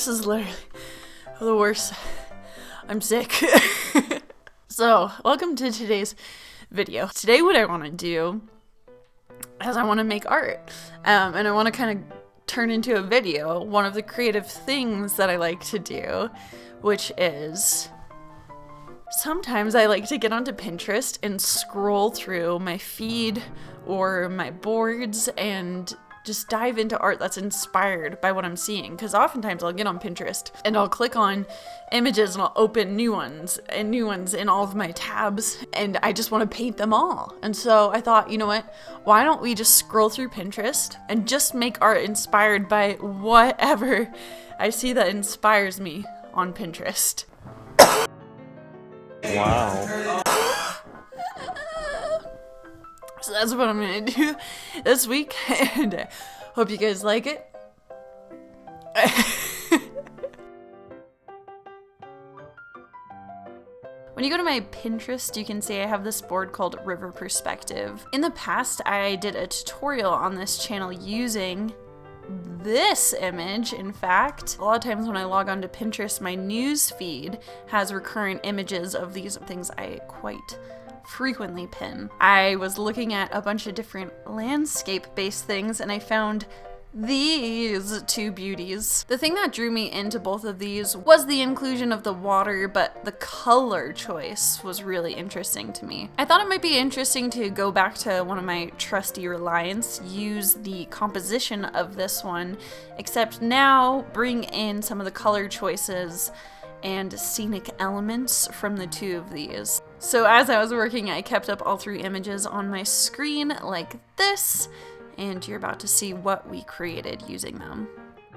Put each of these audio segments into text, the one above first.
This is literally the worst. I'm sick. So, welcome to today's video. Today what I want to do is I want to make art. And I want to kind of turn into a video one of the creative things that I like to do, which is sometimes I like to get onto Pinterest and scroll through my feed or my boards and just dive into art that's inspired by what I'm seeing. Because oftentimes I'll get on Pinterest and I'll click on images and I'll open new ones in all of my tabs, and I just want to paint them all. And so I thought, you know what? Why don't we just scroll through Pinterest and just make art inspired by whatever I see that inspires me on Pinterest. Wow. So that's what I'm gonna do this week, and I hope you guys like it. When you go to my Pinterest, you can see I have this board called River Perspective. In the past, I did a tutorial on this channel using this image. In fact, a lot of times when I log on to Pinterest, my news feed has recurrent images of these things I quite frequently pin. I was looking at a bunch of different landscape-based things and I found these two beauties. The thing that drew me into both of these was the inclusion of the water, but the color choice was really interesting to me. I thought it might be interesting to go back to one of my trusty Reliance, use the composition of this one, except now bring in some of the color choices and scenic elements from the two of these. So as I was working, I kept up all three images on my screen like this, and you're about to see what we created using them.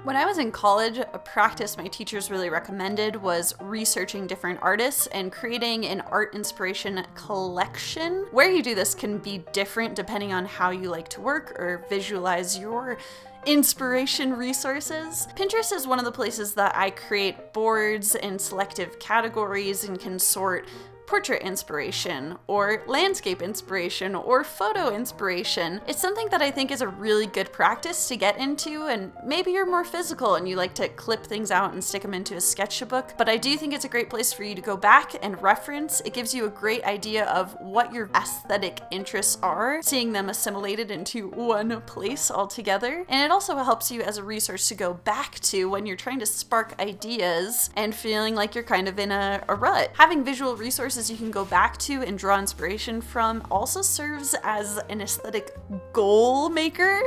When I was in college, a practice my teachers really recommended was researching different artists and creating an art inspiration collection. Where you do this can be different depending on how you like to work or visualize your inspiration resources. Pinterest is one of the places that I create boards and selective categories and can sort portrait inspiration or landscape inspiration or photo inspiration. It's something that I think is a really good practice to get into, and maybe you're more physical and you like to clip things out and stick them into a sketchbook, but I do think it's a great place for you to go back and reference. It gives you a great idea of what your aesthetic interests are, seeing them assimilated into one place altogether, and it also helps you as a resource to go back to when you're trying to spark ideas and feeling like you're kind of in a rut. Having visual resources you can go back to and draw inspiration from also serves as an aesthetic goal maker.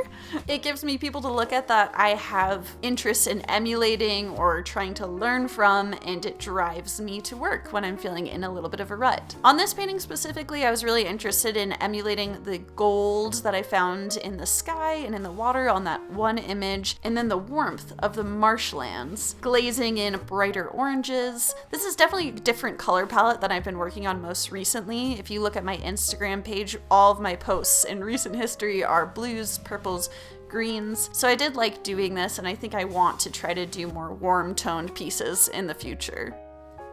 It gives me people to look at that I have interest in emulating or trying to learn from, and it drives me to work when I'm feeling in a little bit of a rut. On this painting specifically, I was really interested in emulating the gold that I found in the sky and in the water on that one image, and then the warmth of the marshlands, glazing in brighter oranges. This is definitely a different color palette than I've been working on most recently. If you look at my Instagram page, all of my posts in recent history are blues, purples, greens. So I did like doing this, and I think I want to try to do more warm toned pieces in the future.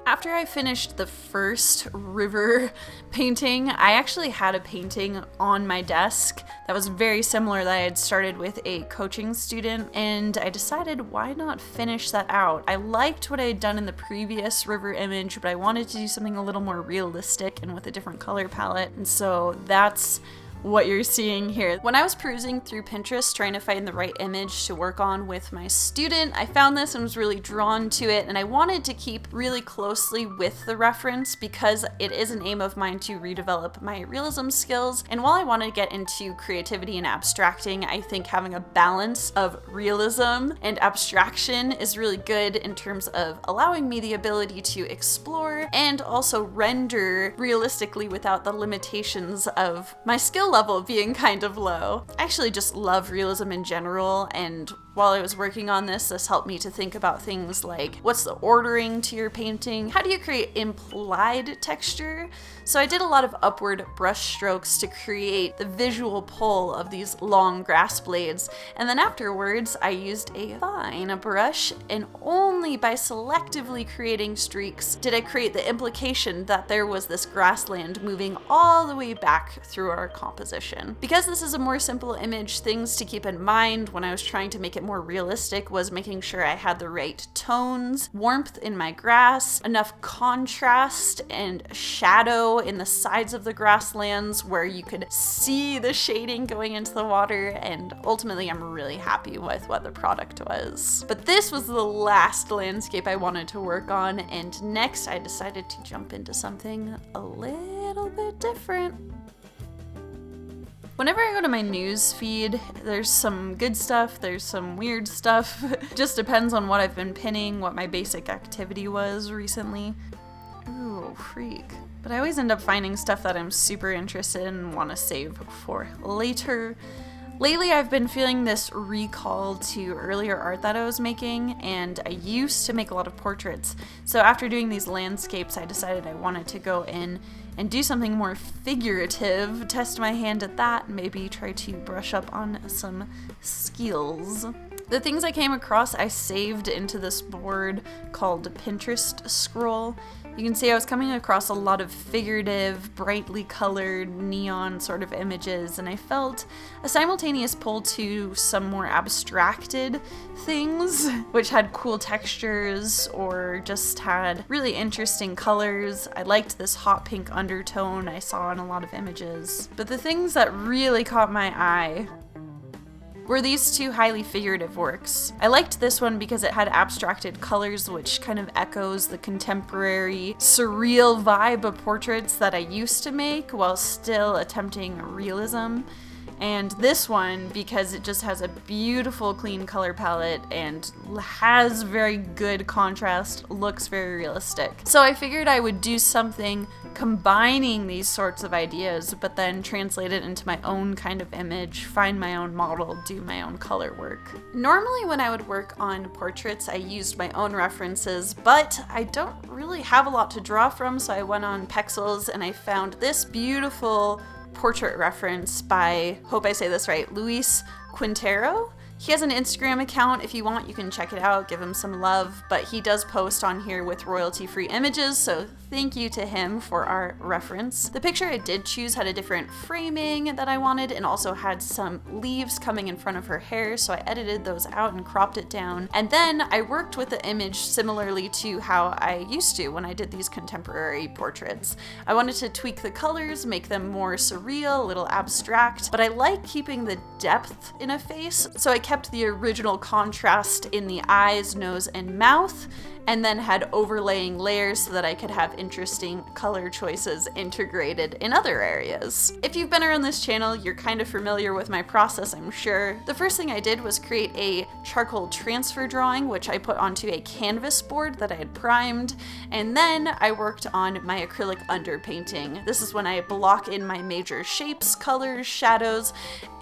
After I finished the first river painting, I actually had a painting on my desk that was very similar that I had started with a coaching student, and I decided why not finish that out. I liked what I had done in the previous river image, but I wanted to do something a little more realistic and with a different color palette, and so that's what you're seeing here. When I was perusing through Pinterest trying to find the right image to work on with my student, I found this and was really drawn to it, and I wanted to keep really closely with the reference because it is an aim of mine to redevelop my realism skills. And while I want to get into creativity and abstracting, I think having a balance of realism and abstraction is really good in terms of allowing me the ability to explore and also render realistically without the limitations of my skill level being kind of low. I actually just love realism in general, and while I was working on this helped me to think about things like, what's the ordering to your painting? How do you create implied texture? So I did a lot of upward brush strokes to create the visual pull of these long grass blades, and then afterwards I used a fine brush and only only by selectively creating streaks did I create the implication that there was this grassland moving all the way back through our composition. Because this is a more simple image, things to keep in mind when I was trying to make it more realistic was making sure I had the right tones, warmth in my grass, enough contrast and shadow in the sides of the grasslands where you could see the shading going into the water, and ultimately I'm really happy with what the product was. But this was the last landscape I wanted to work on, and next I decided to jump into something a little bit different. Whenever I go to my news feed, there's some good stuff, there's some weird stuff. Just depends on what I've been pinning, what my basic activity was recently. Ooh, freak. But I always end up finding stuff that I'm super interested in and want to save for later. Lately, I've been feeling this recall to earlier art that I was making, and I used to make a lot of portraits. So after doing these landscapes, I decided I wanted to go in and do something more figurative, test my hand at that, and maybe try to brush up on some skills. The things I came across, I saved into this board called Pinterest Scroll. You can see I was coming across a lot of figurative, brightly colored, neon sort of images, and I felt a simultaneous pull to some more abstracted things, which had cool textures or just had really interesting colors. I liked this hot pink undertone I saw in a lot of images. But the things that really caught my eye were these two highly figurative works. I liked this one because it had abstracted colors, which kind of echoes the contemporary, surreal vibe of portraits that I used to make while still attempting realism. And this one because it just has a beautiful clean color palette and has very good contrast, looks very realistic. So I figured I would do something combining these sorts of ideas, but then translate it into my own kind of image, find my own model, do my own color work. Normally when I would work on portraits, I used my own references, but I don't really have a lot to draw from, so I went on Pexels and I found this beautiful portrait reference by, hope I say this right, Luis Quintero. He has an Instagram account. If you want, you can check it out, give him some love, but he does post on here with royalty-free images, so thank you to him for our reference. The picture I did choose had a different framing that I wanted and also had some leaves coming in front of her hair, so I edited those out and cropped it down. And then I worked with the image similarly to how I used to when I did these contemporary portraits. I wanted to tweak the colors, make them more surreal, a little abstract, but I like keeping the depth in a face, so I kept the original contrast in the eyes, nose, and mouth, and then had overlaying layers so that I could have interesting color choices integrated in other areas. If you've been around this channel, you're kind of familiar with my process, I'm sure. The first thing I did was create a charcoal transfer drawing, which I put onto a canvas board that I had primed, and then I worked on my acrylic underpainting. This is when I block in my major shapes, colors, shadows,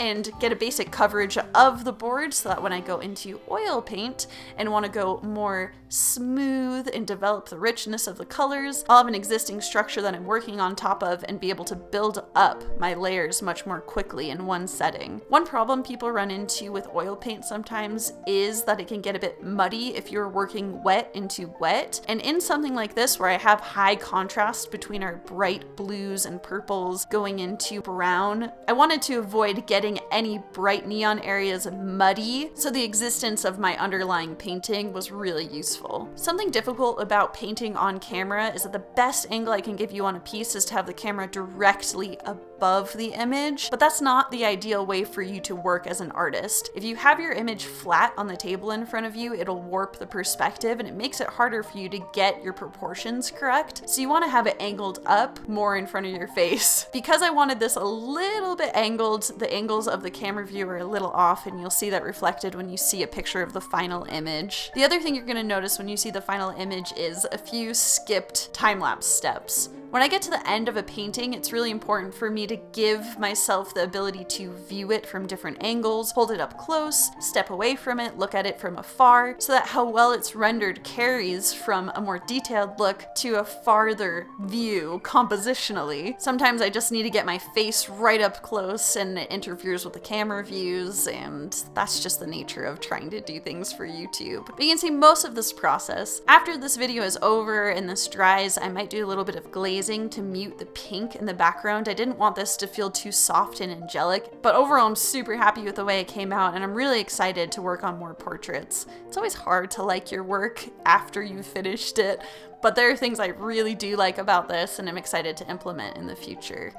and get a basic coverage of the board so that when I go into oil paint and want to go more smooth and develop the richness of the colors, I'll have an existing structure that I'm working on top of and be able to build up my layers much more quickly in one setting. One problem people run into with oil paint sometimes is that it can get a bit muddy if you're working wet into wet, and in something like this where I have high contrast between our bright blues and purples going into brown, I wanted to avoid getting any bright neon areas muddy, so the existence of my underlying painting was really useful. Something difficult about painting on camera is that the best angle I can give you on a piece is to have the camera directly above the image, but that's not the ideal way for you to work as an artist. If you have your image flat on the table in front of you, it'll warp the perspective and it makes it harder for you to get your proportions correct. So you want to have it angled up more in front of your face. Because I wanted this a little bit angled, the angles of the camera view are a little off, and you'll see that reflected when you see a picture of the final image. The other thing you're going to notice when you see the final image is a few skipped time-lapse steps. When I get to the end of a painting, it's really important for me to give myself the ability to view it from different angles, hold it up close, step away from it, look at it from afar, so that how well it's rendered carries from a more detailed look to a farther view compositionally. Sometimes I just need to get my face right up close and it interferes with the camera views, and that's just the nature of trying to do things for YouTube. But you can see most of this process. After this video is over and this dries, I might do a little bit of glazing to mute the pink in the background. I didn't want this to feel too soft and angelic, but overall I'm super happy with the way it came out, and I'm really excited to work on more portraits. It's always hard to like your work after you've finished it, but there are things I really do like about this, and I'm excited to implement in the future.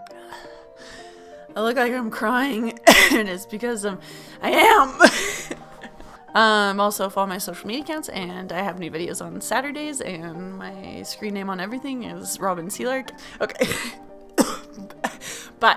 I look like I'm crying, and it's because I am. Also follow my social media accounts, and I have new videos on Saturdays, and my screen name on everything is Robin Sealark. Okay. Bye.